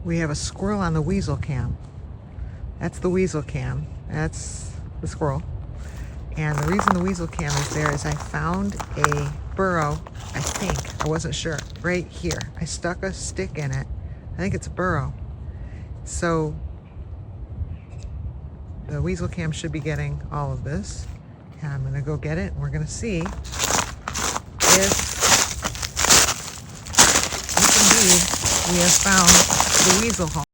We have a squirrel on the weasel cam. That's the weasel cam. That's the squirrel. And the reason the weasel cam is there is I found a burrow, I think, I wasn't sure, right here. I stuck a stick in it. I think it's a burrow. So the weasel cam should be getting all of this. And I'm gonna go get it and we're gonna see if indeed we have found the weasel home.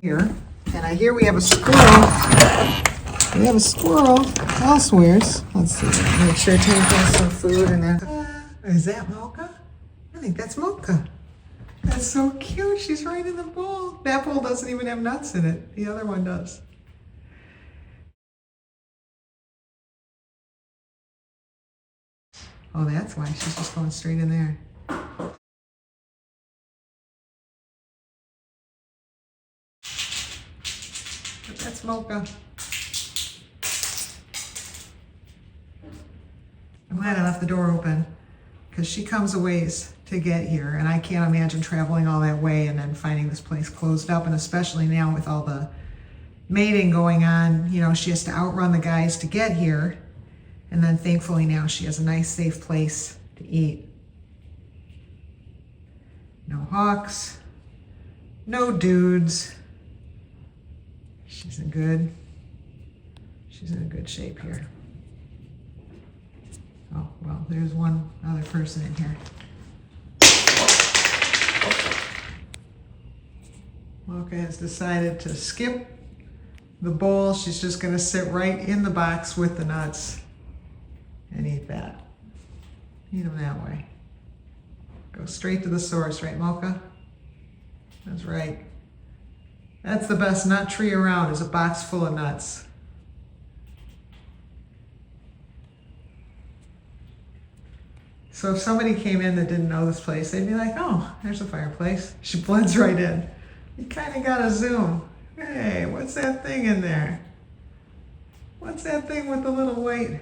Here, and I hear we have a squirrel. We have a squirrel elsewhere. Let's see. Make sure Tank has some food and then. Is that Mocha? I think that's Mocha. That's so cute. She's right in the bowl. That bowl doesn't even have nuts in it. The other one does. Oh, that's why she's just going straight in there. But that's Mocha. I'm glad I left the door open because she comes a ways to get here, and I can't imagine traveling all that way and then finding this place closed up, and especially now with all the mating going on, you know, she has to outrun the guys to get here, and then thankfully now she has a nice safe place to eat. No hawks, no dudes. She's in good shape here. Oh, well, there's one other person in here. Mocha has decided to skip the bowl. She's just going to sit right in the box with the nuts and eat that. Eat them that way. Go straight to the source, right, Mocha? That's right. That's the best nut tree around, is a box full of nuts. So if somebody came in that didn't know this place, they'd be like, oh, there's a fireplace. She blends right in. You kind of got to zoom. Hey, what's that thing in there? What's that thing with the little white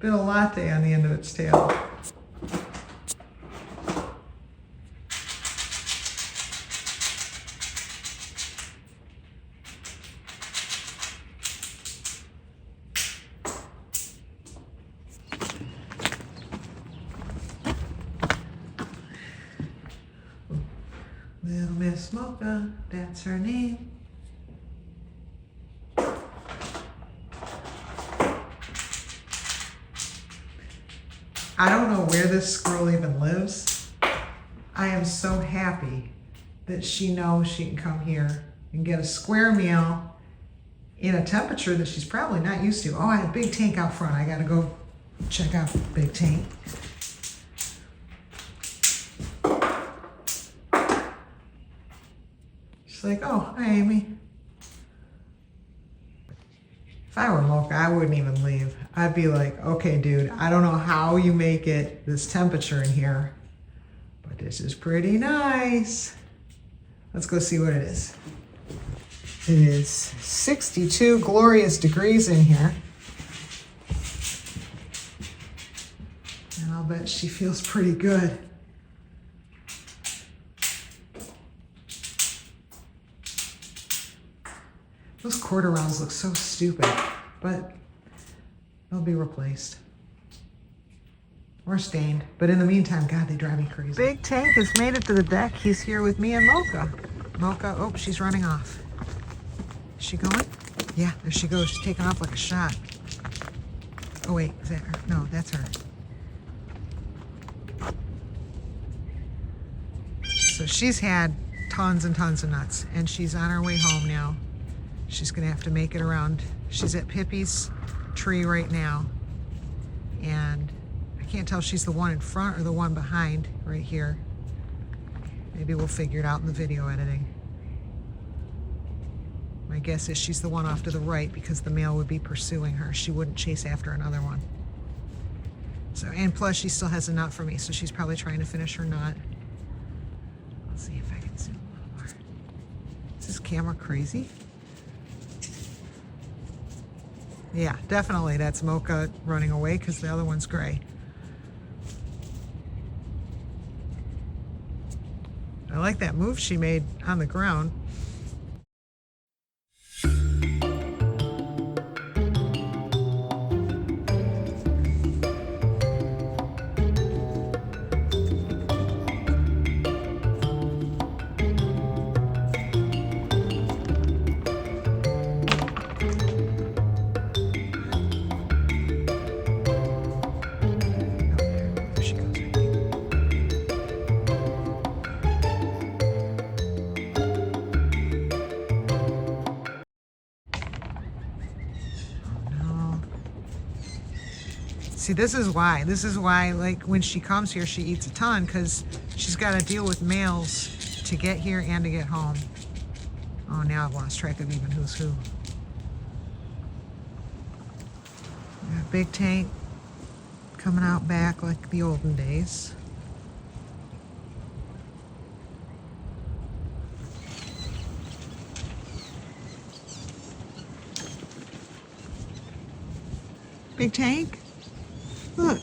bit of latte on the end of its tail? Little Miss Mocha, that's her name. I don't know where this squirrel even lives. I am so happy that she knows she can come here and get a square meal in a temperature that she's probably not used to. Oh, I have a big tank out front. I gotta go check out the big tank. She's like, oh, hi, Amy. If I were Mocha, I wouldn't even leave. I'd be like, okay, dude, I don't know how you make it this temperature in here, but this is pretty nice. Let's go see what it is. It is 62 glorious degrees in here. And I'll bet she feels pretty good. Those quarter rounds look so stupid, but they'll be replaced. Or stained. But in the meantime, God, they drive me crazy. Big Tank has made it to the deck. He's here with me and Mocha. Mocha, oh, she's running off. Is she going? Yeah, there she goes. She's taking off like a shot. Oh, wait, is that her? No, that's her. So she's had tons and tons of nuts, and she's on her way home now. She's gonna have to make it around. She's at Pippi's tree right now. And I can't tell if she's the one in front or the one behind right here. Maybe we'll figure it out in the video editing. My guess is she's the one off to the right because the male would be pursuing her. She wouldn't chase after another one. So, and plus she still has a nut for me, so she's probably trying to finish her nut. Let's see if I can zoom a little more. Is this camera crazy? Yeah, definitely that's Mocha running away because the other one's gray. I like that move she made on the ground. See, this is why, like, when she comes here, she eats a ton, because she's got to deal with males to get here and to get home. Oh, now I've lost track of even who's who. Got Big Tank coming out back like the olden days. Big Tank? Look,